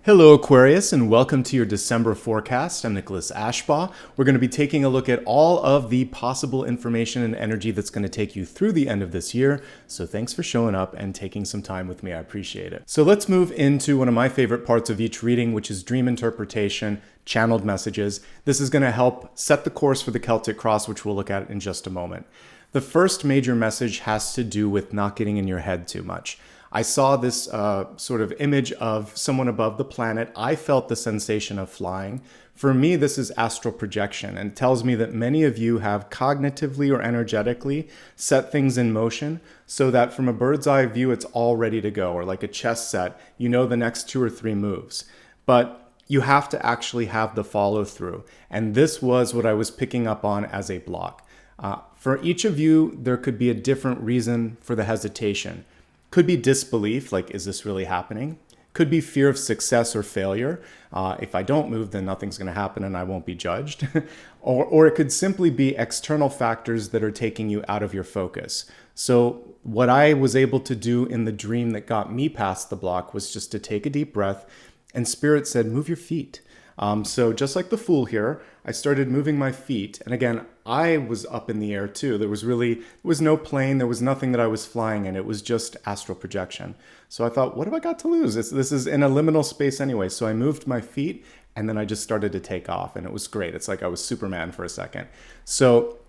Hello Aquarius, and welcome to your December forecast. I'm Nicholas Ashbaugh. We're going to be taking a look at all of the possible information and energy that's going to take you through the end of this year. So thanks for showing up and taking some time with me. I appreciate it. So let's move into one of my favorite parts of each reading, which is dream interpretation, channeled messages. This is going to help set the course for the Celtic Cross, which we'll look at in just a moment. The first major message has to do with not getting in your head too much. I saw this sort of image of someone above the planet. I felt the sensation of flying. For me, this is astral projection, and it tells me that many of you have cognitively or energetically set things in motion so that from a bird's eye view, it's all ready to go, or like a chess set, you know the next 2 or 3 moves. But you have to actually have the follow through. And this was what I was picking up on as a block. For each of you, there could be a different reason for the hesitation. Could be disbelief, like, is this really happening? Could be fear of success or failure. If I don't move, then nothing's going to happen and I won't be judged. or it could simply be external factors that are taking you out of your focus. So what I was able to do in the dream that got me past the block was just to take a deep breath, and Spirit said, move your feet. So just like the Fool here, I started moving my feet. And again, I was up in the air too. There was no plane. There was nothing that I was flying in. It was just astral projection. So I thought, what have I got to lose? This is in a liminal space anyway. So I moved my feet and then I just started to take off, and it was great. It's like I was Superman for a second. So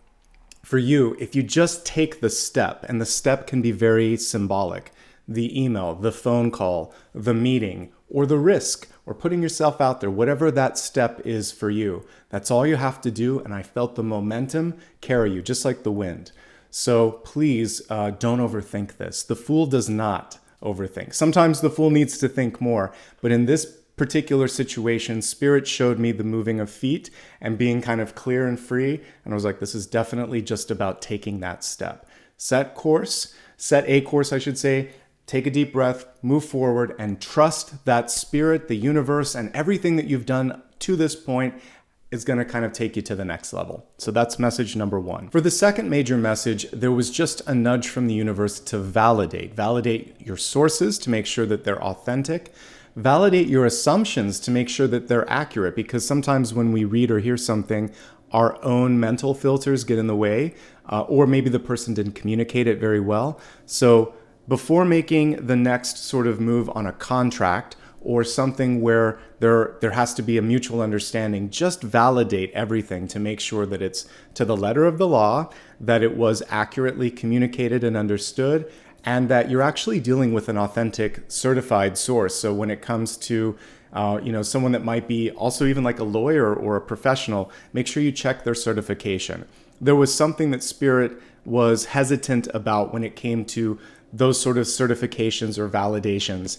for you, if you just take the step, and the step can be very symbolic, the email, the phone call, the meeting, or the risk, or putting yourself out there, whatever that step is for you, that's all you have to do. And I felt the momentum carry you, just like the wind. So please don't overthink this. The Fool does not overthink. Sometimes the Fool needs to think more, but in this particular situation, Spirit showed me the moving of feet and being kind of clear and free. And I was like, this is definitely just about taking that step. Set a course, I should say. Take a deep breath, move forward, and trust that Spirit, the universe, and everything that you've done to this point is going to kind of take you to the next level. So that's message number 1. For the second major message, there was just a nudge from the universe to validate your sources to make sure that they're authentic, validate your assumptions to make sure that they're accurate, because sometimes when we read or hear something, our own mental filters get in the way, or maybe the person didn't communicate it very well. So before making the next sort of move on a contract or something where there has to be a mutual understanding, just validate everything to make sure that it's to the letter of the law, that it was accurately communicated and understood, and that you're actually dealing with an authentic certified source. So when it comes to someone that might be also even like a lawyer or a professional, make sure you check their certification. There was something that Spirit was hesitant about when it came to those sort of certifications or validations.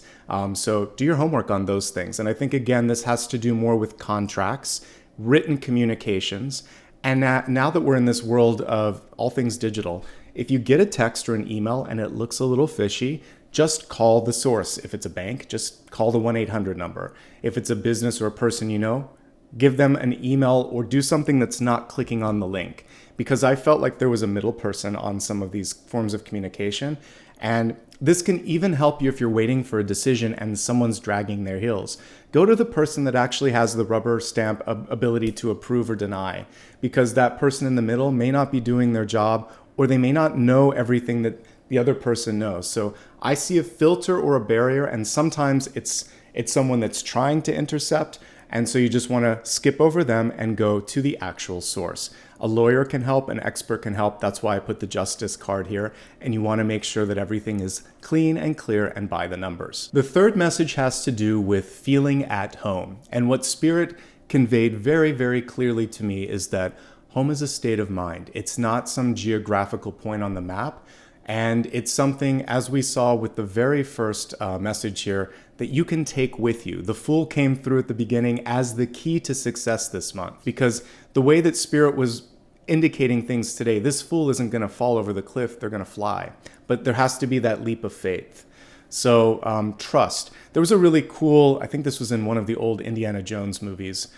So do your homework on those things. And I think, again, this has to do more with contracts, written communications. And now that we're in this world of all things digital, if you get a text or an email and it looks a little fishy, just call the source. If it's a bank, just call the 1-800 number. If it's a business or a person you know, give them an email or do something that's not clicking on the link. Because I felt like there was a middle person on some of these forms of communication. And this can even help you if you're waiting for a decision and someone's dragging their heels. Go to the person that actually has the rubber stamp ability to approve or deny, because that person in the middle may not be doing their job, or they may not know everything that the other person knows. So I see a filter or a barrier, and sometimes it's someone that's trying to intercept. And so you just want to skip over them and go to the actual source. A lawyer can help, an expert can help. That's why I put the justice card here. And you want to make sure that everything is clean and clear and by the numbers. The third message has to do with feeling at home. And what Spirit conveyed very, very clearly to me is that home is a state of mind. It's not some geographical point on the map. And it's something, as we saw with the very first message here, that you can take with you. The Fool came through at the beginning as the key to success this month, because the way that Spirit was indicating things today, this Fool isn't going to fall over the cliff, they're going to fly. But there has to be that leap of faith. So trust. There was a really cool, I think this was in one of the old Indiana Jones movies,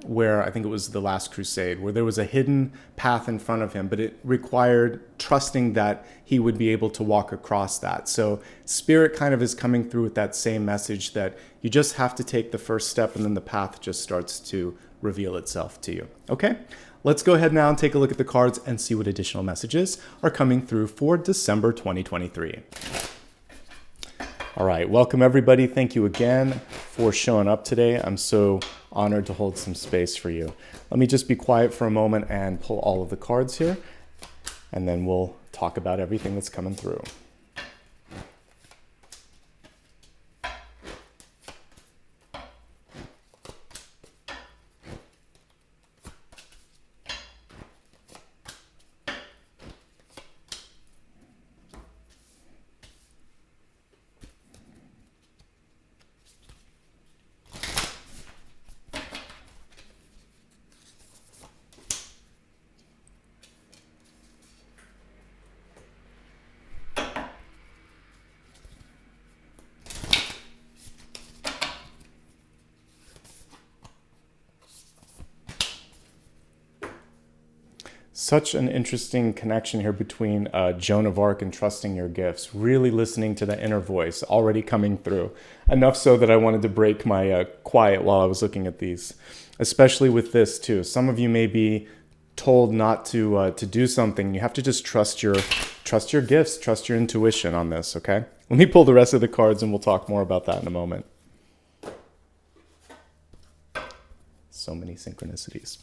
where I think it was The Last Crusade, where there was a hidden path in front of him, but it required trusting that he would be able to walk across that. So Spirit kind of is coming through with that same message that you just have to take the first step and then the path just starts to reveal itself to you. Okay, let's go ahead now and take a look at the cards and see what additional messages are coming through for December 2023. All right, welcome everybody. Thank you again for showing up today. I'm so honored to hold some space for you. Let me just be quiet for a moment and pull all of the cards here, and then we'll talk about everything that's coming through. Such an interesting connection here between Joan of Arc and trusting your gifts, really listening to the inner voice already coming through. Enough so that I wanted to break my quiet while I was looking at these, especially with this too. Some of you may be told not to do something. You have to just trust your gifts, trust your intuition on this, okay? Let me pull the rest of the cards and we'll talk more about that in a moment. So many synchronicities.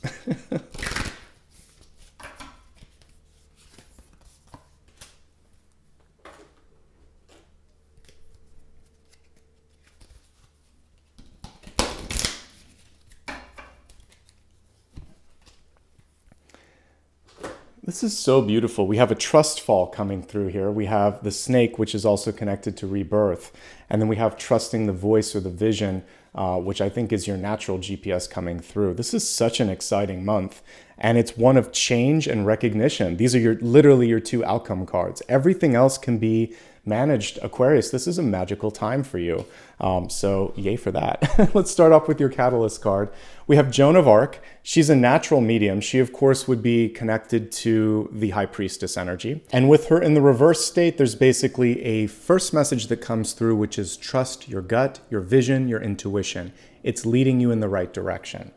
This is so beautiful. We have a trust fall coming through here. We have the snake, which is also connected to rebirth. And then we have trusting the voice or the vision, which I think is your natural GPS coming through. This is such an exciting month. And it's one of change and recognition. These are literally your two outcome cards. Everything else can be managed. Aquarius, this is a magical time for you. So yay for that. Let's start off with your catalyst card. We have Joan of Arc. She's a natural medium. She, of course, would be connected to the High Priestess energy. And with her in the reverse state, there's basically a first message that comes through, which is trust your gut, your vision, your intuition. It's leading you in the right direction.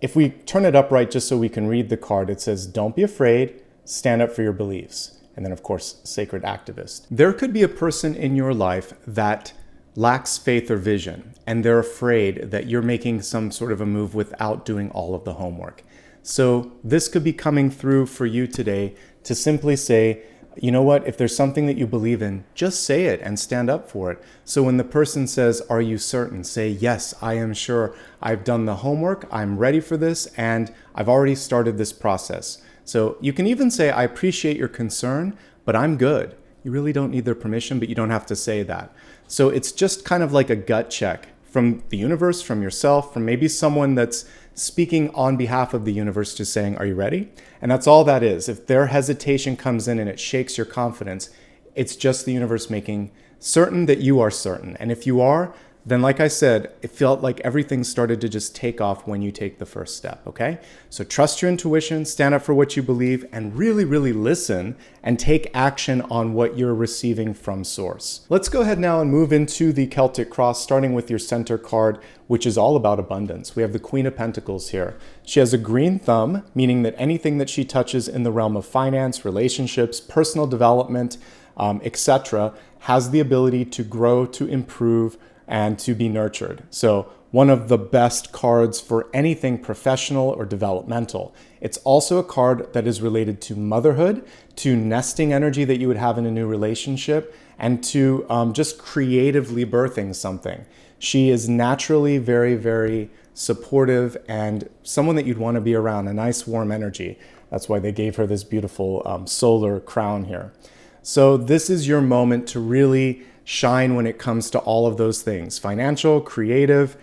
If we turn it upright just so we can read the card, it says, don't be afraid, stand up for your beliefs. And then, of course, sacred activist. There could be a person in your life that lacks faith or vision, and they're afraid that you're making some sort of a move without doing all of the homework. So this could be coming through for you today to simply say, you know what, if there's something that you believe in, just say it and stand up for it. So when the person says, are you certain? Say, yes, I am sure. I've done the homework, I'm ready for this, and I've already started this process. So you can even say, I appreciate your concern, but I'm good. You really don't need their permission, but you don't have to say that. So it's just kind of like a gut check from the universe, from yourself, from maybe someone that's speaking on behalf of the universe, just saying, are you ready? And that's all that is. If their hesitation comes in and it shakes your confidence, it's just the universe making certain that you are certain. And if you are, then like I said, it felt like everything started to just take off when you take the first step, okay? So trust your intuition, stand up for what you believe, and really, really listen and take action on what you're receiving from source. Let's go ahead now and move into the Celtic Cross, starting with your center card, which is all about abundance. We have the Queen of Pentacles here. She has a green thumb, meaning that anything that she touches in the realm of finance, relationships, personal development, etc., has the ability to grow, to improve, and to be nurtured. So one of the best cards for anything professional or developmental. It's also a card that is related to motherhood, to nesting energy that you would have in a new relationship, and to just creatively birthing something. She is naturally very, very supportive and someone that you'd want to be around, a nice warm energy. That's why they gave her this beautiful solar crown here. So this is your moment to really shine when it comes to all of those things. Financial, creative,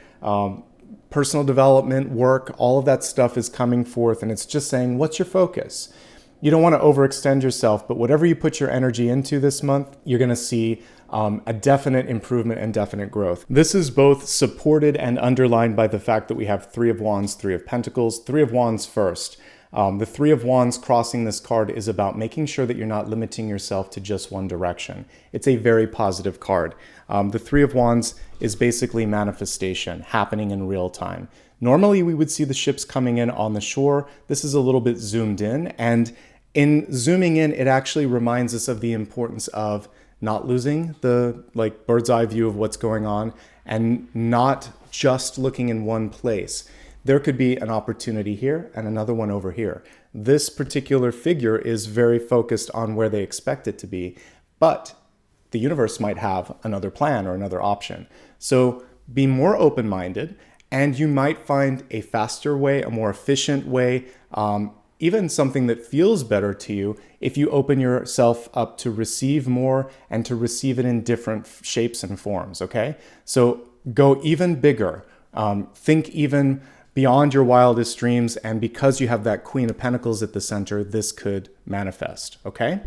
personal development, work, all of that stuff is coming forth, and it's just saying, what's your focus? You don't want to overextend yourself, but whatever you put your energy into this month, you're going to see a definite improvement and definite growth. This is both supported and underlined by the fact that we have Three of Wands, Three of Pentacles. Three of Wands first. The Three of Wands crossing this card is about making sure that you're not limiting yourself to just one direction. It's a very positive card. The Three of Wands is basically manifestation happening in real time. Normally, we would see the ships coming in on the shore. This is a little bit zoomed in, and in zooming in, it actually reminds us of the importance of not losing the bird's eye view of what's going on and not just looking in one place. There could be an opportunity here and another one over here. This particular figure is very focused on where they expect it to be, but the universe might have another plan or another option. So be more open-minded, and you might find a faster way, a more efficient way, even something that feels better to you if you open yourself up to receive more and to receive it in different shapes and forms, okay? So go even bigger. Think even beyond your wildest dreams, and because you have that Queen of Pentacles at the center, this could manifest, okay?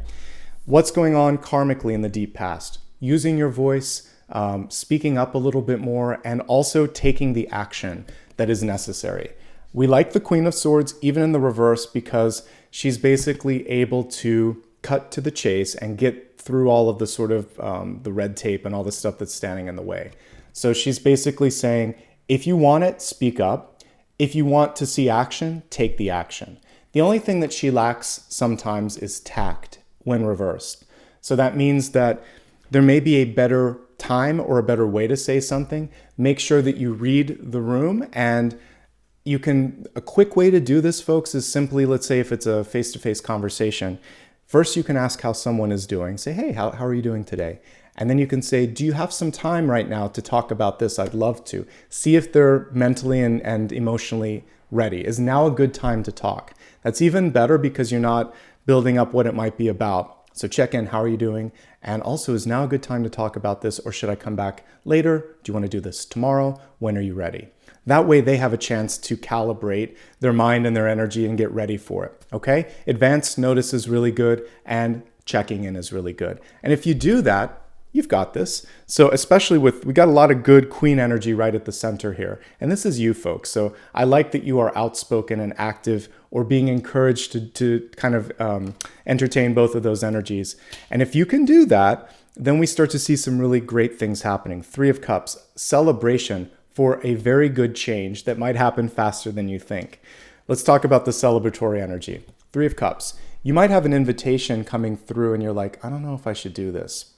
What's going on karmically in the deep past? Using your voice, speaking up a little bit more, and also taking the action that is necessary. We like the Queen of Swords even in the reverse because she's basically able to cut to the chase and get through all of the sort of the red tape and all the stuff that's standing in the way. So she's basically saying, if you want it, speak up. If you want to see action, take the action. The only thing that she lacks sometimes is tact when reversed. So that means that there may be a better time or a better way to say something. Make sure that you read the room, and a quick way to do this, folks, is simply, let's say if it's a face-to-face conversation, first you can ask how someone is doing. Say, hey, how are you doing today? And then you can say, do you have some time right now to talk about this? I'd love to. See if they're mentally and emotionally ready. Is now a good time to talk? That's even better because you're not building up what it might be about. So check in, how are you doing? And also, is now a good time to talk about this, or should I come back later? Do you want to do this tomorrow? When are you ready? That way they have a chance to calibrate their mind and their energy and get ready for it, okay? Advanced notice is really good, and checking in is really good. And if you do that, you've got this. So especially we got a lot of good queen energy right at the center here. And this is you folks. So I like that you are outspoken and active, or being encouraged to kind of entertain both of those energies. And if you can do that, then we start to see some really great things happening. Three of Cups, celebration for a very good change that might happen faster than you think. Let's talk about the celebratory energy. Three of Cups. You might have an invitation coming through and you're like, I don't know if I should do this.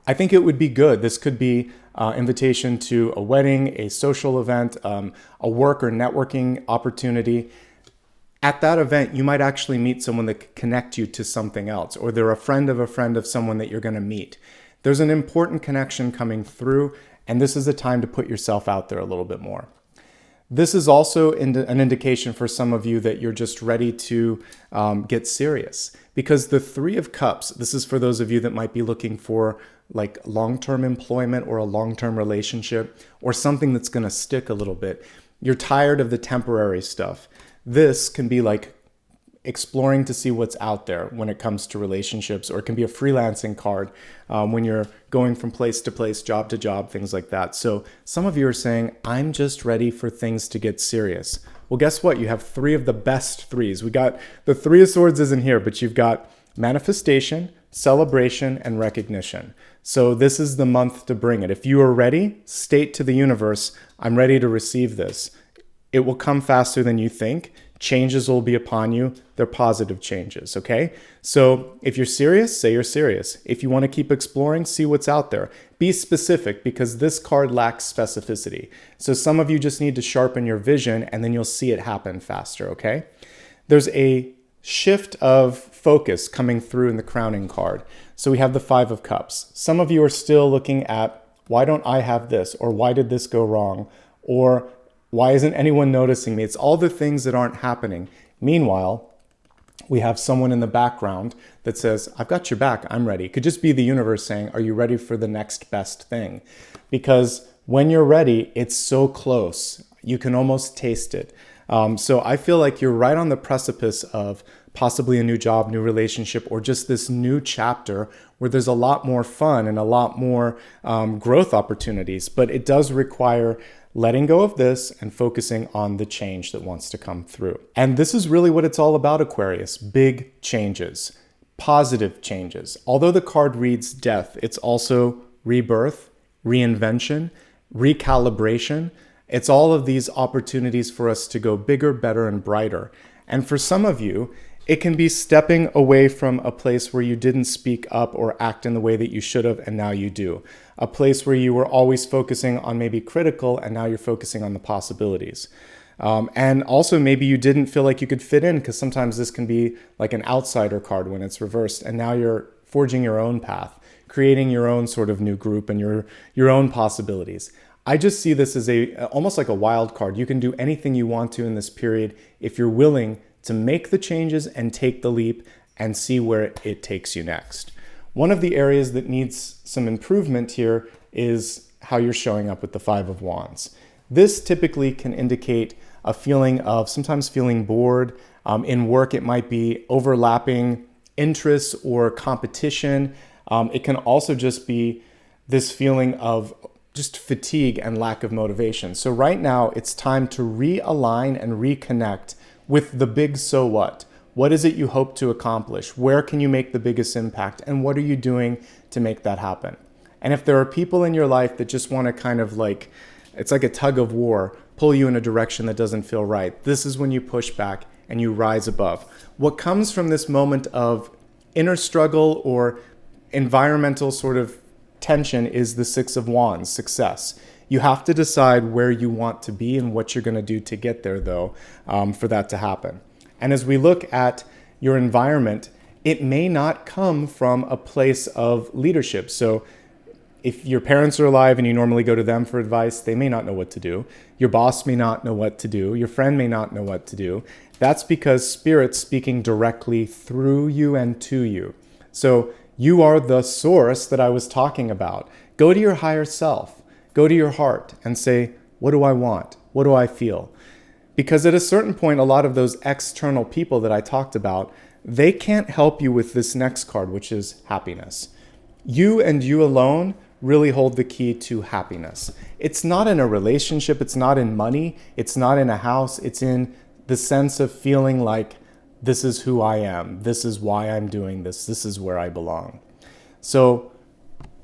I think it would be good. This could be invitation to a wedding, a social event, a work or networking opportunity. At that event, you might actually meet someone that could connect you to something else, or they're a friend of someone that you're going to meet. There's an important connection coming through, and this is a time to put yourself out there a little bit more. This is also an indication for some of you that you're just ready to get serious, because the Three of Cups, this is for those of you that might be looking for like long-term employment or a long-term relationship or something that's going to stick a little bit. You're tired of the temporary stuff. This can be like exploring to see what's out there when it comes to relationships, or it can be a freelancing card when you're going from place to place, job to job, things like that. So some of you are saying, I'm just ready for things to get serious. Well, guess what? You have three of the best threes. We got the Three of Swords isn't here, but you've got manifestation, celebration, and recognition. So this is the month to bring it. If you are ready, state to the universe, I'm ready to receive this. It will come faster than you think. Changes will be upon you. They're positive changes, okay? So if you're serious, say you're serious. If you want to keep exploring, see what's out there. Be specific, because this card lacks specificity. So some of you just need to sharpen your vision, and then you'll see it happen faster, okay? There's a shift of focus coming through in the crowning card. So we have the Five of Cups. Some of you are still looking at, why don't I have this? Or why did this go wrong? Or why isn't anyone noticing me? It's all the things that aren't happening. Meanwhile, we have someone in the background that says, I've got your back, I'm ready. It could just be the universe saying, are you ready for the next best thing? Because when you're ready, it's so close. You can almost taste it. So I feel like you're right on the precipice of possibly a new job, new relationship, or just this new chapter where there's a lot more fun and a lot more growth opportunities. But it does require letting go of this and focusing on the change that wants to come through. And this is really what it's all about, Aquarius: big changes, positive changes. Although the card reads death, it's also rebirth, reinvention, recalibration. It's all of these opportunities for us to go bigger, better, and brighter. And for some of you, it can be stepping away from a place where you didn't speak up or act in the way that you should have, and now you do. A place where you were always focusing on maybe critical, and now you're focusing on the possibilities. And also maybe you didn't feel like you could fit in, because sometimes this can be like an outsider card when it's reversed, and now you're forging your own path, creating your own sort of new group and your own possibilities. I just see this as almost like a wild card. You can do anything you want to in this period if you're willing to make the changes and take the leap and see where it takes you next. One of the areas that needs some improvement here is how you're showing up with the Five of Wands. This typically can indicate a feeling of sometimes feeling bored. In work, it might be overlapping interests or competition. It can also just be this feeling of just fatigue and lack of motivation. So right now, it's time to realign and reconnect with the big so what. What is it you hope to accomplish? Where can you make the biggest impact? And what are you doing to make that happen? And if there are people in your life that just want to kind of like, it's like a tug of war, pull you in a direction that doesn't feel right, this is when you push back and you rise above. What comes from this moment of inner struggle or environmental sort of tension is the Six of Wands, success. You have to decide where you want to be and what you're going to do to get there, though, for that to happen. And as we look at your environment, it may not come from a place of leadership. So if your parents are alive and you normally go to them for advice, they may not know what to do. Your boss may not know what to do. Your friend may not know what to do. That's because Spirit's speaking directly through you and to you. So you are the source that I was talking about. Go to your higher self. Go to your heart and say, what do I want? What do I feel? Because at a certain point, a lot of those external people that I talked about, they can't help you with this next card, which is happiness. You and you alone really hold the key to happiness. It's not in a relationship. It's not in money. It's not in a house. It's in the sense of feeling like this is who I am. This is why I'm doing this. This is where I belong. So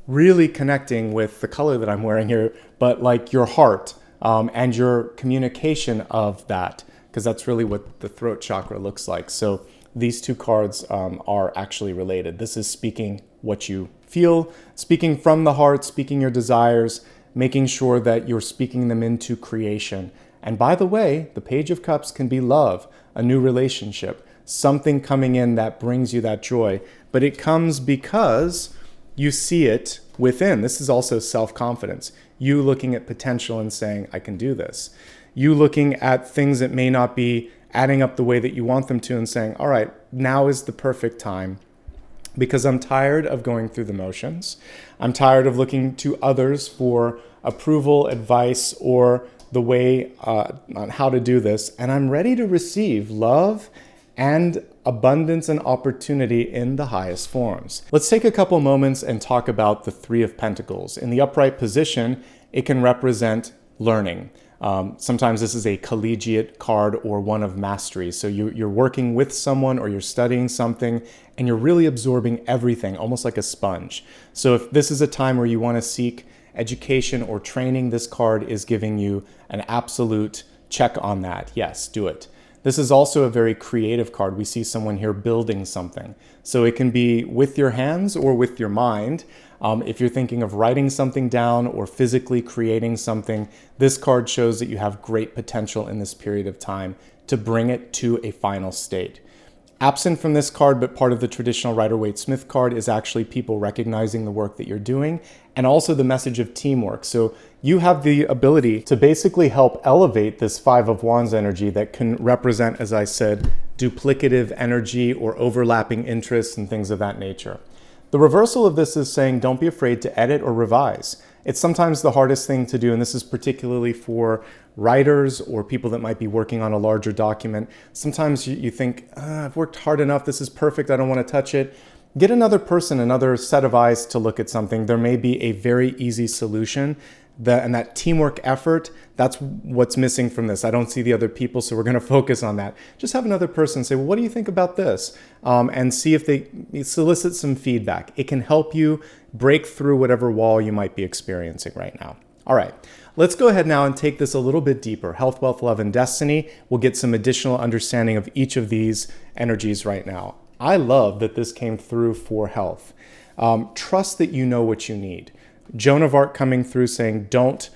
really connecting with the color that I'm wearing here, but like your heart and your communication of that, because that's really what the throat chakra looks like. So these two cards are actually related. This is speaking what you feel, speaking from the heart, speaking your desires, making sure that you're speaking them into creation. And by the way, the Page of Cups can be love, a new relationship, something coming in that brings you that joy. But it comes because you see it within. This is also self-confidence. You looking at potential and saying, I can do this. You looking at things that may not be adding up the way that you want them to and saying, all right, now is the perfect time because I'm tired of going through the motions. I'm tired of looking to others for approval, advice, or the way on how to do this. And I'm ready to receive love and abundance and opportunity in the highest forms. Let's take a couple moments and talk about the Three of Pentacles. In the upright position, it can represent learning. Sometimes this is a collegiate card or one of mastery. So you're working with someone or you're studying something and you're really absorbing everything, almost like a sponge. So if this is a time where you want to seek education or training, this card is giving you an absolute check on that. Yes, do it. This is also a very creative card. We see someone here building something. So it can be with your hands or with your mind. If you're thinking of writing something down or physically creating something, this card shows that you have great potential in this period of time to bring it to a final state. Absent from this card, but part of the traditional Rider-Waite-Smith card, is actually people recognizing the work that you're doing and also the message of teamwork. So you have the ability to basically help elevate this Five of Wands energy that can represent, as I said, duplicative energy or overlapping interests and things of that nature. The reversal of this is saying don't be afraid to edit or revise. It's sometimes the hardest thing to do, and this is particularly for writers or people that might be working on a larger document. Sometimes you think, I've worked hard enough, this is perfect, I don't want to touch it. Get another person, another set of eyes to look at something. There may be a very easy solution. And that teamwork effort, that's what's missing from this. I don't see the other people, so we're going to focus on that. Just have another person say, well, what do you think about this? And see if they solicit some feedback. It can help you break through whatever wall you might be experiencing right now. All right, let's go ahead now and take this a little bit deeper. Health, wealth, love, and destiny. We'll get some additional understanding of each of these energies right now. I love that this came through for health. Trust that you know what you need. Joan of Arc coming through saying, don't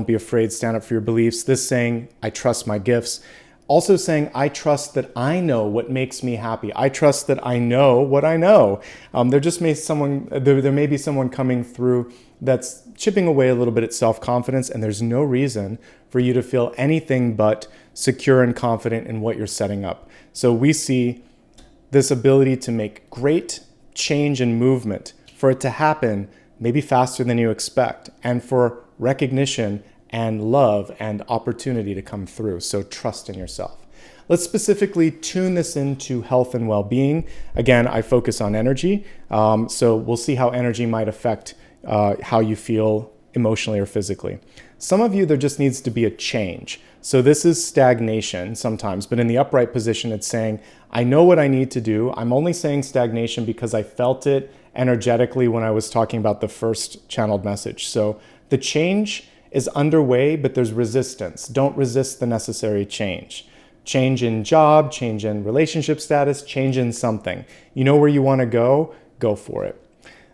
be afraid, stand up for your beliefs. This saying, I trust my gifts. Also saying, I trust that I know what makes me happy. I trust that I know what I know. There may be someone coming through that's chipping away a little bit at self-confidence, and there's no reason for you to feel anything but secure and confident in what you're setting up. So we see this ability to make great change and movement, for it to happen maybe faster than you expect, and for recognition and love and opportunity to come through. So trust in yourself. Let's specifically tune this into health and well-being. Again, I focus on energy. So we'll see how energy might affect how you feel emotionally or physically. Some of you, there just needs to be a change. So this is stagnation sometimes, but in the upright position, it's saying, I know what I need to do. I'm only saying stagnation because I felt it energetically when I was talking about the first channeled message. So the change is underway, but there's resistance. Don't resist the necessary change. Change in job, change in relationship status, change in something. You know where you want to go for it.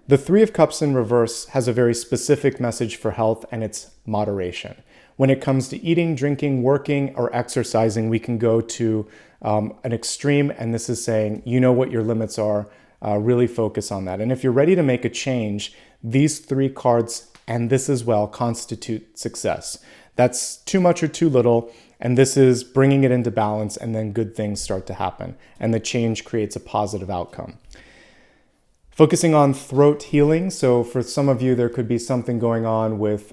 The Three of Cups in reverse has a very specific message for health, and it's moderation. When it comes to eating, drinking, working, or exercising, we can go to an extreme, and this is saying, you know what your limits are. Really focus on that. And if you're ready to make a change, these three cards and this as well constitute success. That's too much or too little, and this is bringing it into balance, and then good things start to happen, and the change creates a positive outcome. Focusing on throat healing. So for some of you, there could be something going on with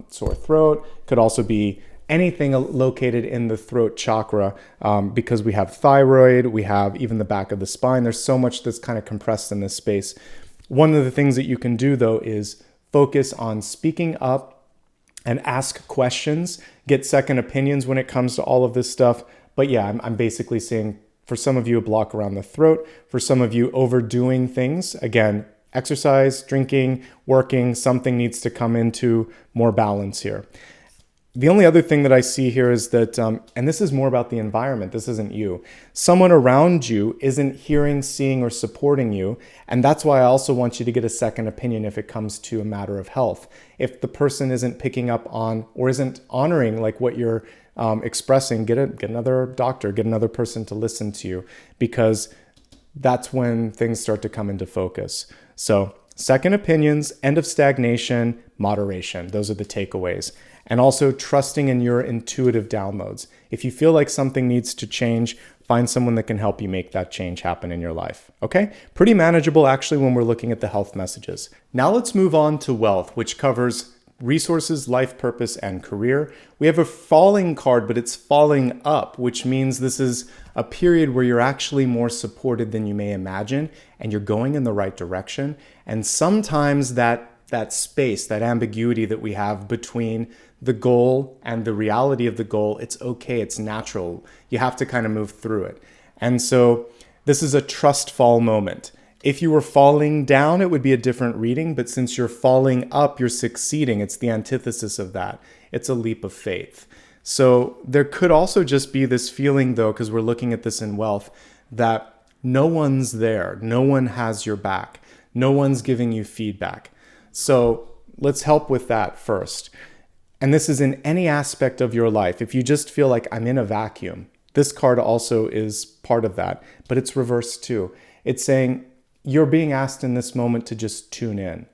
sore throat. Could also be anything located in the throat chakra, because we have thyroid, we have even the back of the spine. There's so much that's kind of compressed in this space. One of the things that you can do, though, is focus on speaking up and ask questions, get second opinions when it comes to all of this stuff. But yeah, I'm basically saying, for some of you, a block around the throat. For some of you, overdoing things. Again, exercise, drinking, working, something needs to come into more balance here. The only other thing that I see here is that, and this is more about the environment, this isn't you. Someone around you isn't hearing, seeing, or supporting you. And that's why I also want you to get a second opinion if it comes to a matter of health. If the person isn't picking up on or isn't honoring like what you're expressing, get another doctor, get another person to listen to you, because that's when things start to come into focus. So second opinions, end of stagnation, moderation. Those are the takeaways. And also trusting in your intuitive downloads. If you feel like something needs to change, find someone that can help you make that change happen in your life. Okay? Pretty manageable actually when we're looking at the health messages. Now let's move on to wealth, which covers resources, life purpose, and career. We have a falling card, but it's falling up, which means this is a period where you're actually more supported than you may imagine, and you're going in the right direction. And sometimes that space, that ambiguity that we have between the goal and the reality of the goal, it's okay, it's natural. You have to kind of move through it. And so this is a trust fall moment. If you were falling down, it would be a different reading, but since you're falling up, you're succeeding. It's the antithesis of that. It's a leap of faith. So there could also just be this feeling, though, because we're looking at this in wealth, that no one's there. No one has your back. No one's giving you feedback. So let's help with that first. And this is in any aspect of your life. If you just feel like I'm in a vacuum, this card also is part of that, but it's reversed too. It's saying you're being asked in this moment to just tune in.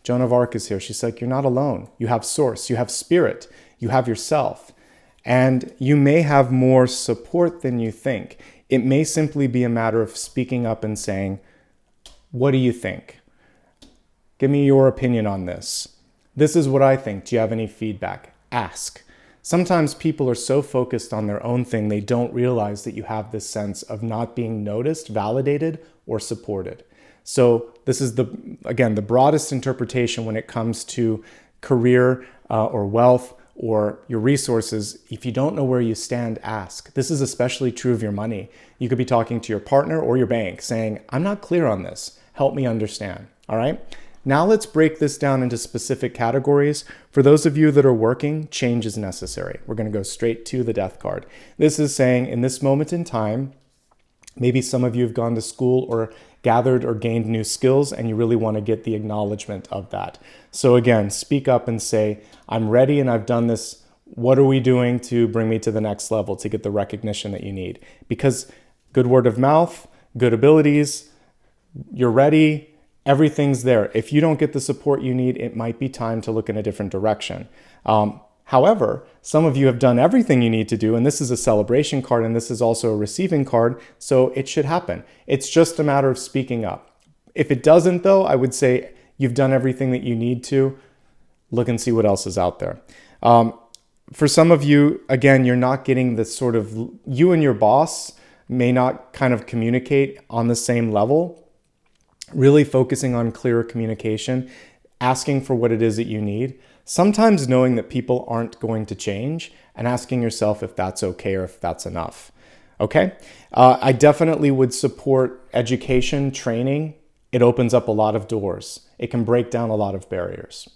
Joan of Arc is here. She's like, you're not alone. You have source, you have spirit, you have yourself, and you may have more support than you think. It may simply be a matter of speaking up and saying, what do you think? Give me your opinion on this. This is what I think. Do you have any feedback? Ask. Sometimes people are so focused on their own thing, they don't realize that you have this sense of not being noticed, validated, or supported. So this is again, the broadest interpretation when it comes to career or wealth or your resources. If you don't know where you stand, ask. This is especially true of your money. You could be talking to your partner or your bank saying, I'm not clear on this. Help me understand. All right. Now let's break this down into specific categories. For those of you that are working, change is necessary. We're going to go straight to the death card. This is saying in this moment in time, maybe some of you have gone to school or gathered or gained new skills and you really want to get the acknowledgement of that. So again, speak up and say, I'm ready and I've done this. What are we doing to bring me to the next level to get the recognition that you need? Because good word of mouth, good abilities, you're ready, everything's there. If you don't get the support you need, it might be time to look in a different direction. However, some of you have done everything you need to do, and this is a celebration card, and this is also a receiving card, so it should happen. It's just a matter of speaking up. If it doesn't, though, I would say you've done everything that you need to. Look and see what else is out there. For some of you, again, you're not getting this sort of, you and your boss may not kind of communicate on the same level. Really focusing on clearer communication, asking for what it is that you need. Sometimes knowing that people aren't going to change and asking yourself if that's okay or if that's enough. Okay? I definitely would support education, training. It opens up a lot of doors. It can break down a lot of barriers.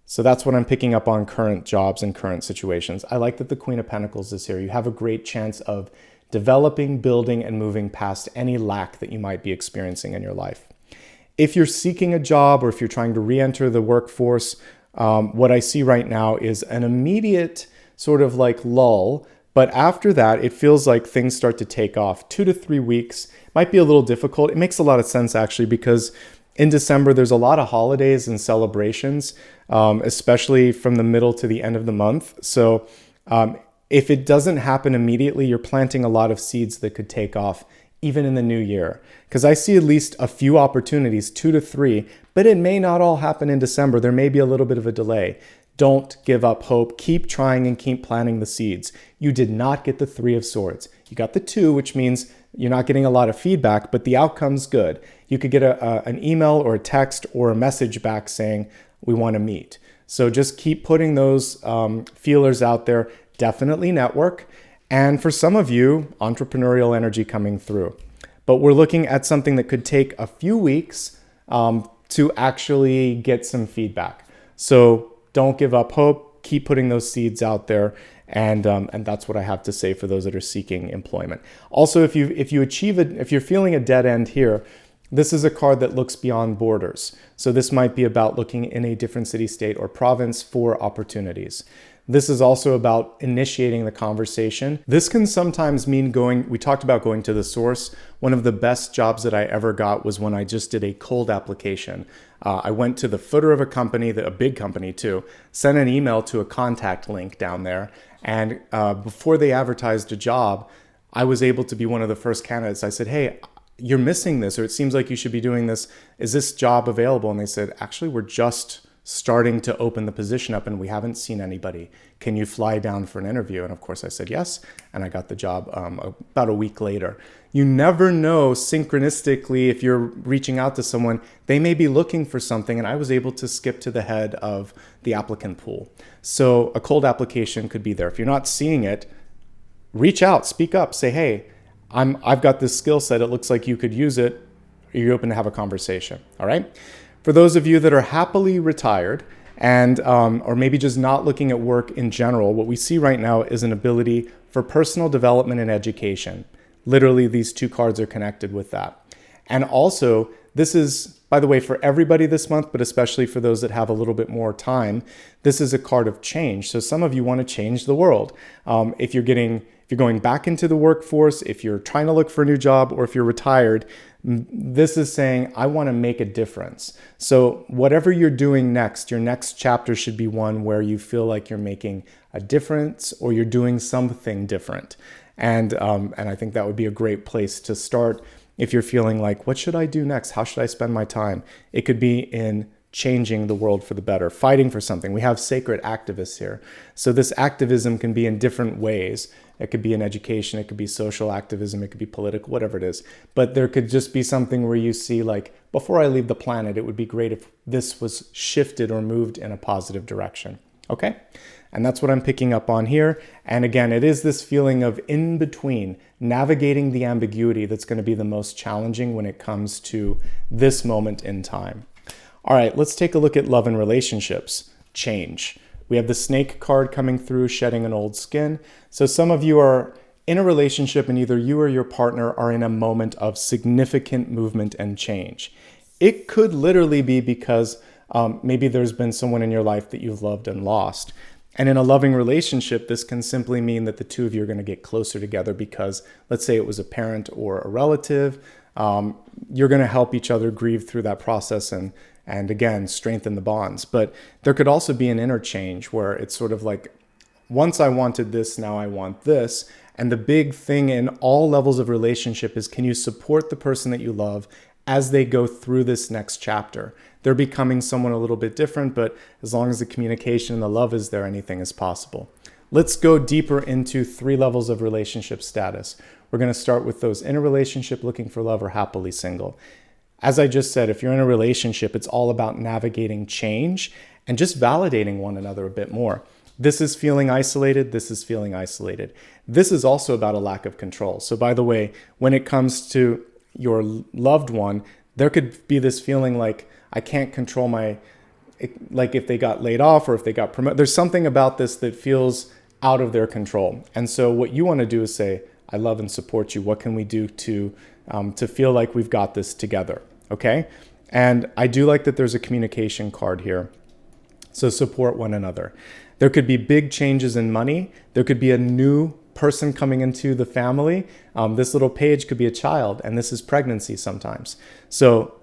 So that's what I'm picking up on current jobs and current situations. I like that the Queen of Pentacles is here. You have a great chance of developing, building, and moving past any lack that you might be experiencing in your life. If you're seeking a job or if you're trying to re-enter the workforce, what I see right now is an immediate sort of like lull, but after that, it feels like things start to take off. 2 to 3 weeks might be a little difficult. It makes a lot of sense actually, because in December, there's a lot of holidays and celebrations, especially from the middle to the end of the month. So if it doesn't happen immediately, you're planting a lot of seeds that could take off even in the new year. Because I see at least a few opportunities, 2 to 3, but it may not all happen in December. There may be a little bit of a delay. Don't give up hope. Keep trying and keep planting the seeds. You did not get the 3 of Swords. You got the 2, which means you're not getting a lot of feedback, but the outcome's good. You could get an email or a text or a message back saying, we want to meet. So just keep putting those feelers out there. Definitely network. And for some of you, entrepreneurial energy coming through. But we're looking at something that could take a few weeks to actually get some feedback. So don't give up hope. Keep putting those seeds out there. And that's what I have to say for those that are seeking employment. Also, if you're feeling a dead end here, this is a card that looks beyond borders. So this might be about looking in a different city, state, or province for opportunities. This is also about initiating the conversation. This can sometimes mean we talked about going to the source. One of the best jobs that I ever got was when I just did a cold application. I went to the footer of a company, a big company too, sent an email to a contact link down there. And before they advertised a job, I was able to be one of the first candidates. I said, hey, you're missing this, or it seems like you should be doing this. Is this job available? And they said, actually, we're just starting to open the position up and we haven't seen anybody. Can you fly down for an interview? And of course I said yes, and I got the job about a week later. You never know synchronistically if you're reaching out to someone, they may be looking for something, and I was able to skip to the head of the applicant pool. So a cold application could be there. If you're not seeing it, reach out, speak up, say, hey, I've got this skill set, it looks like you could use it. Are you open to have a conversation? All right. For those of you that are happily retired and or maybe just not looking at work in general, what we see right now is an ability for personal development and education. Literally, these 2 cards are connected with that. And also, this is, by the way, for everybody this month, but especially for those that have a little bit more time, this is a card of change. So some of you want to change the world. If you're going back into the workforce, if you're trying to look for a new job, or if you're retired, this is saying, I want to make a difference. So whatever you're doing next, your next chapter should be one where you feel like you're making a difference or you're doing something different. And I think that would be a great place to start if you're feeling like, what should I do next? How should I spend my time? It could be in changing the world for the better, fighting for something. We have sacred activists here. So this activism can be in different ways. It could be in education, it could be social activism, it could be political, whatever it is. But there could just be something where you see like, before I leave the planet, it would be great if this was shifted or moved in a positive direction. Okay? And that's what I'm picking up on here. And again, it is this feeling of in between, navigating the ambiguity that's going to be the most challenging when it comes to this moment in time. All right, let's take a look at love and relationships. Change. We have the snake card coming through, shedding an old skin. So some of you are in a relationship and either you or your partner are in a moment of significant movement and change. It could literally be because maybe there's been someone in your life that you've loved and lost. And in a loving relationship, this can simply mean that the two of you are going to get closer together because, let's say it was a parent or a relative, you're going to help each other grieve through that process and again, strengthen the bonds. But there could also be an interchange where it's sort of like, once I wanted this, now I want this. And the big thing in all levels of relationship is, can you support the person that you love as they go through this next chapter? They're becoming someone a little bit different, but as long as the communication and the love is there, anything is possible. Let's go deeper into 3 levels of relationship status. We're going to start with those in a relationship, looking for love, or happily single. As I just said, if you're in a relationship, it's all about navigating change and just validating one another a bit more. This is feeling isolated. This is feeling isolated. This is also about a lack of control. So by the way, when it comes to your loved one, there could be this feeling like, I can't control like if they got laid off or if they got promoted. There's something about this that feels out of their control. And so what you want to do is say, I love and support you. What can we do to feel like we've got this together? Okay. And I do like that there's a communication card here. So support one another. There could be big changes in money. There could be a new person coming into the family. This little page could be a child, and this is pregnancy sometimes. So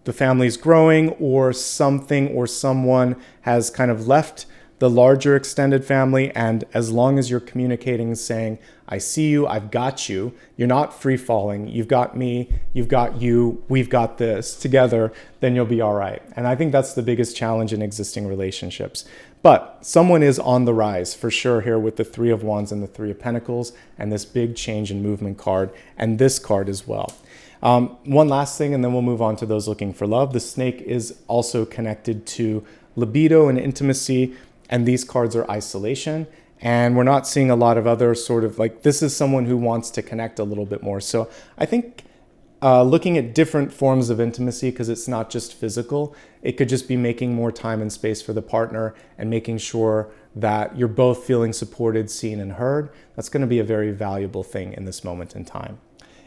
the family's growing, or something or someone has kind of left the larger extended family, and as long as you're communicating, saying, I see you, I've got you, you're not free falling, you've got me, you've got you, we've got this together, then you'll be all right. And I think that's the biggest challenge in existing relationships. But someone is on the rise for sure here with the 3 of Wands and the 3 of Pentacles and this big change in movement card and this card as well. One last thing, and then we'll move on to those looking for love. The snake is also connected to libido and intimacy, and these cards are isolation. And we're not seeing a lot of other sort of like, this is someone who wants to connect a little bit more. So I think looking at different forms of intimacy, because it's not just physical, it could just be making more time and space for the partner and making sure that you're both feeling supported, seen, and heard. That's going to be a very valuable thing in this moment in time.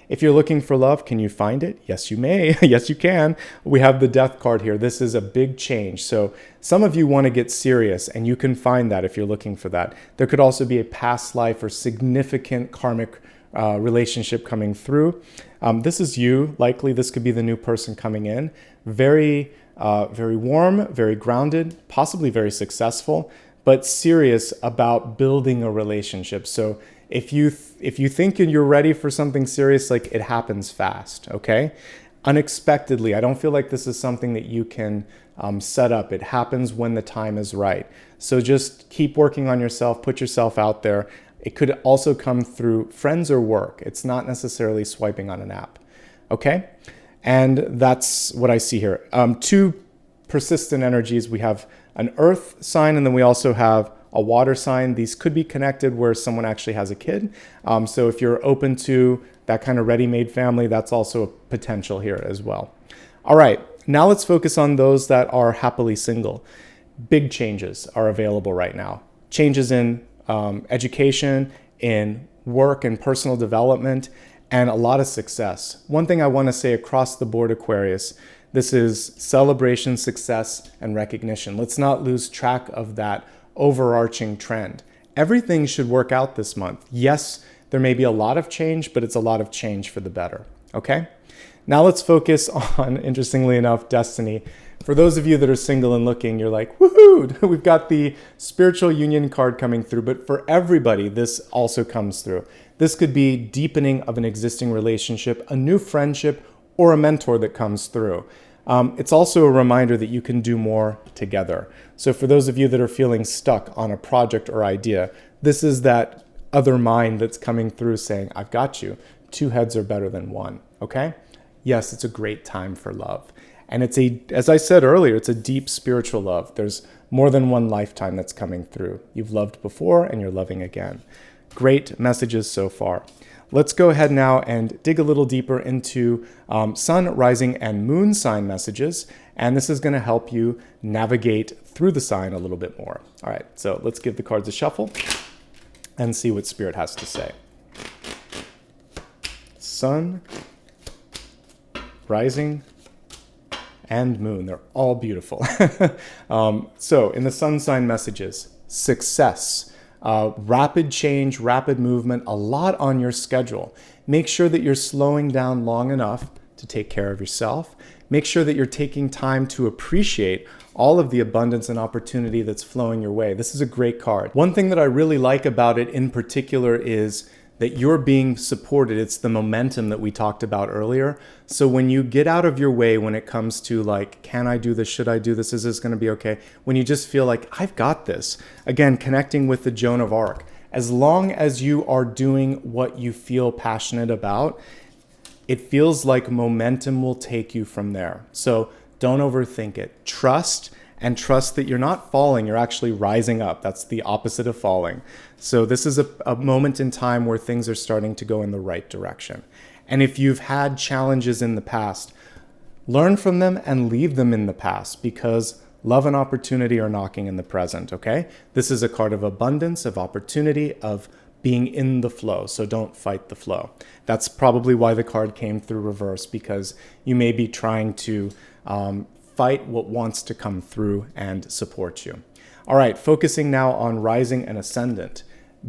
If you're looking for love, can you find it? Yes, you may. Yes, you can. We have the Death card here. This is a big change. So some of you want to get serious, and you can find that if you're looking for that. There could also be a past life or significant karmic relationship coming through. This is you. Likely this could be the new person coming in. Very warm, very grounded, possibly very successful, but serious about building a relationship. So if you think you're ready for something serious, like, it happens fast, okay? Unexpectedly. I don't feel like this is something that you can set up. It happens when the time is right. So just keep working on yourself, put yourself out there. It could also come through friends or work. It's not necessarily swiping on an app, okay? And that's what I see here. 2 persistent energies. We have an earth sign, and then we also have a water sign. These could be connected where someone actually has a kid. So if you're open to that kind of ready-made family, that's also a potential here as well. All right, now let's focus on those that are happily single. Big changes are available right now. Changes in education, in work and personal development, and a lot of success. One thing I want to say across the board, Aquarius, this is celebration, success, and recognition. Let's not lose track of that overarching trend. Everything should work out this month. Yes, there may be a lot of change, but it's a lot of change for the better, okay? Now let's focus on, interestingly enough, destiny. For those of you that are single and looking, you're like, woohoo, we've got the spiritual union card coming through, but for everybody, this also comes through. This could be deepening of an existing relationship, a new friendship, or a mentor that comes through. It's also a reminder that you can do more together. So for those of you that are feeling stuck on a project or idea, this is that other mind that's coming through saying, I've got you. 2 heads are better than 1, okay? Yes, it's a great time for love. And as I said earlier, it's a deep spiritual love. There's more than one lifetime that's coming through. You've loved before and you're loving again. Great messages so far. Let's go ahead now and dig a little deeper into sun, rising, and moon sign messages. And this is going to help you navigate through the sign a little bit more. All right, so let's give the cards a shuffle and see what Spirit has to say. Sun, rising, and moon. They're all beautiful. So in the sun sign messages, success, rapid change, rapid movement, a lot on your schedule. Make sure that you're slowing down long enough to take care of yourself. Make sure that you're taking time to appreciate all of the abundance and opportunity that's flowing your way. This is a great card. One thing that I really like about it in particular is that you're being supported. It's the momentum that we talked about earlier. So when you get out of your way when it comes to like, can I do this? Should I do this? Is this going to be okay? When you just feel like, I've got this. Again, connecting with the Joan of Arc. As long as you are doing what you feel passionate about, it feels like momentum will take you from there. So don't overthink it. Trust, and trust that you're not falling, you're actually rising up. That's the opposite of falling. So this is a moment in time where things are starting to go in the right direction. And if you've had challenges in the past, learn from them and leave them in the past, because love and opportunity are knocking in the present, okay? This is a card of abundance, of opportunity, of being in the flow. So don't fight the flow. That's probably why the card came through reverse, because you may be trying to fight what wants to come through and support you. All right, focusing now on rising and ascendant.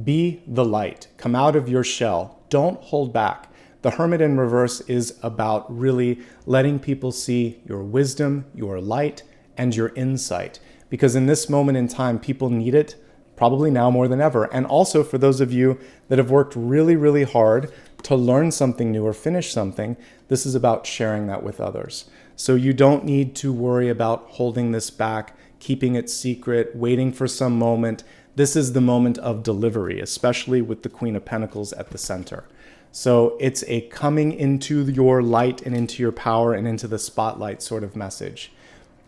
Be the light. Come out of your shell. Don't hold back. The Hermit in reverse is about really letting people see your wisdom, your light, and your insight. Because in this moment in time, people need it, probably now more than ever. And also for those of you that have worked really, really hard to learn something new or finish something, this is about sharing that with others. So you don't need to worry about holding this back, keeping it secret, waiting for some moment. This is the moment of delivery, especially with the Queen of Pentacles at the center. So it's a coming into your light and into your power and into the spotlight sort of message.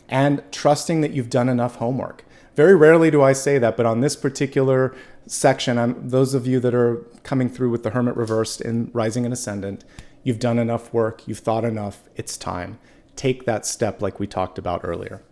And trusting that you've done enough homework. Very rarely do I say that, but on this particular section, those of you that are coming through with the Hermit reversed in rising and ascendant, you've done enough work, you've thought enough, it's time. Take that step like we talked about earlier.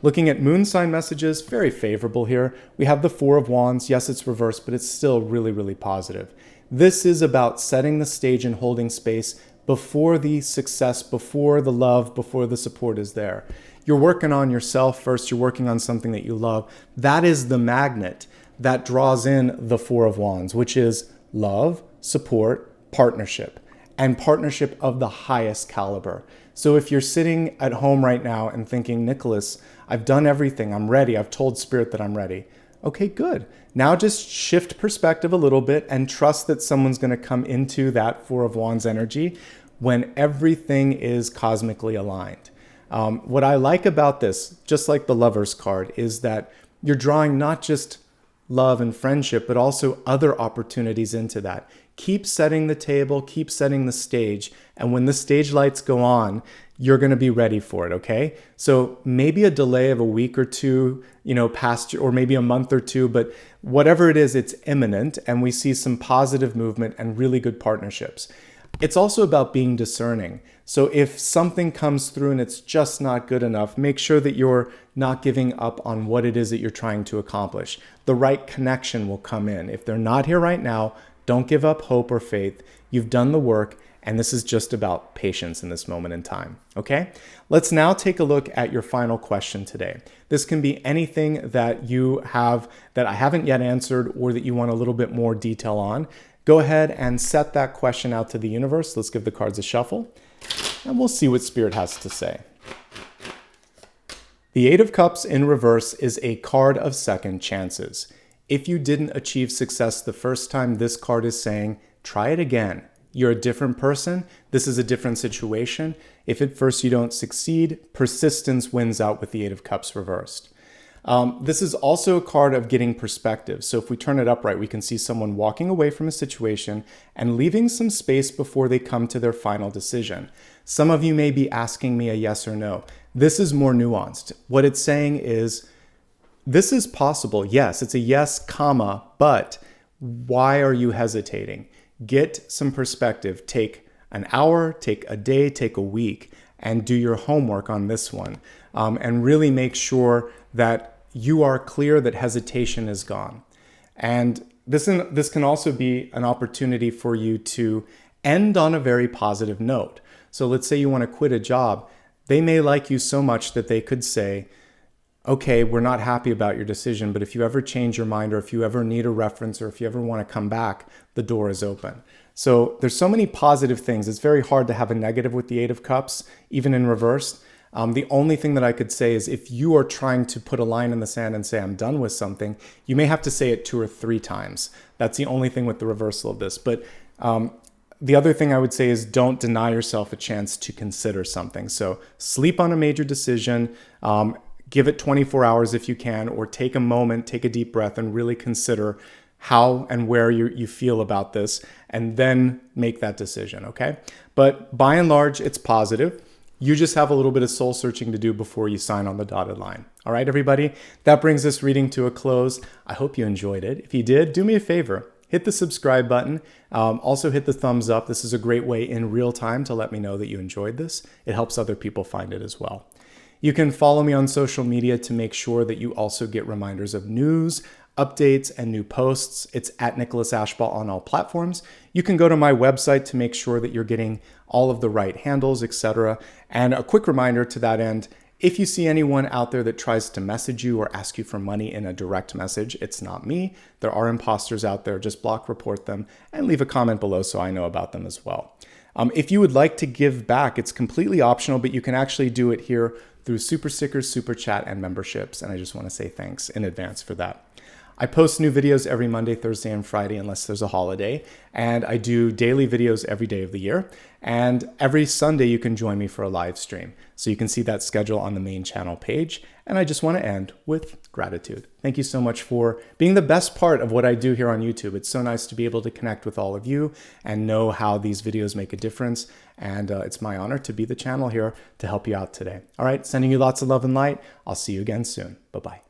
Looking at moon sign messages, very favorable here. We have the Four of Wands. Yes, it's reversed, but it's still really, really positive. This is about setting the stage and holding space before the success, before the love, before the support is there. You're working on yourself first. You're working on something that you love. That is the magnet that draws in the Four of Wands, which is love, support, partnership, and partnership of the highest caliber. So if you're sitting at home right now and thinking, Nicholas, I've done everything, I'm ready, I've told Spirit that I'm ready. Okay, good. Now just shift perspective a little bit and trust that someone's going to come into that Four of Wands energy when everything is cosmically aligned. What I like about this, just like the Lover's card, is that you're drawing not just love and friendship, but also other opportunities into that. Keep setting the table, keep setting the stage, and when the stage lights go on, you're going to be ready for it, okay? So maybe a delay of a week or two, past, or maybe a month or two, but whatever it is, it's imminent, and we see some positive movement and really good partnerships. It's also about being discerning. So if something comes through and it's just not good enough, make sure that you're not giving up on what it is that you're trying to accomplish. The right connection will come in. If they're not here right now, don't give up hope or faith. You've done the work, and this is just about patience in this moment in time, okay? Let's now take a look at your final question today. This can be anything that you have that I haven't yet answered or that you want a little bit more detail on. Go ahead and set that question out to the universe. Let's give the cards a shuffle, and we'll see what Spirit has to say. The Eight of Cups in reverse is a card of second chances. If you didn't achieve success the first time, this card is saying, try it again. you're a different person. This is a different situation. If at first you don't succeed, persistence wins out with the Eight of Cups reversed. This is also a card of getting perspective. So if we turn it upright, we can see someone walking away from a situation and leaving some space before they come to their final decision. Some of you may be asking me a yes or no. This is more nuanced. What it's saying is, this is possible. Yes, it's a yes, comma, but why are you hesitating? Get some perspective. Take an hour, take a day, take a week, and do your homework on this one. And really make sure that you are clear that hesitation is gone. And this can also be an opportunity for you to end on a very positive note. So let's say you want to quit a job. They may like you so much that they could say, okay, we're not happy about your decision, but if you ever change your mind, or if you ever need a reference, or if you ever want to come back, the door is open. So there's so many positive things. It's very hard to have a negative with the Eight of Cups, even in reverse. The only thing that I could say is, if you are trying to put a line in the sand and say, I'm done with something, you may have to say it 2 or 3 times. That's the only thing with the reversal of this. But the other thing I would say is, don't deny yourself a chance to consider something. So sleep on a major decision, give it 24 hours if you can, or take a moment, take a deep breath, and really consider how and where you feel about this, and then make that decision, okay? But by and large, it's positive. You just have a little bit of soul searching to do before you sign on the dotted line. All right, everybody, that brings this reading to a close. I hope you enjoyed it. If you did, do me a favor. Hit the subscribe button. Also hit the thumbs up. This is a great way in real time to let me know that you enjoyed this. It helps other people find it as well. You can follow me on social media to make sure that you also get reminders of news, updates, and new posts. It's at Nicholas Ashbaugh on all platforms. You can go to my website to make sure that you're getting all of the right handles, etc. And a quick reminder to that end, if you see anyone out there that tries to message you or ask you for money in a direct message, it's not me. There are imposters out there. Just block, report them, and leave a comment below so I know about them as well. If you would like to give back, it's completely optional, but you can actually do it here through super stickers, super chat, and memberships. And I just want to say thanks in advance for that. I post new videos every Monday, Thursday, and Friday, unless there's a holiday. And I do daily videos every day of the year. And every Sunday, you can join me for a live stream. So you can see that schedule on the main channel page. And I just want to end with gratitude. Thank you so much for being the best part of what I do here on YouTube. It's so nice to be able to connect with all of you and know how these videos make a difference. And it's my honor to be the channel here to help you out today. All right, sending you lots of love and light. I'll see you again soon. Bye-bye.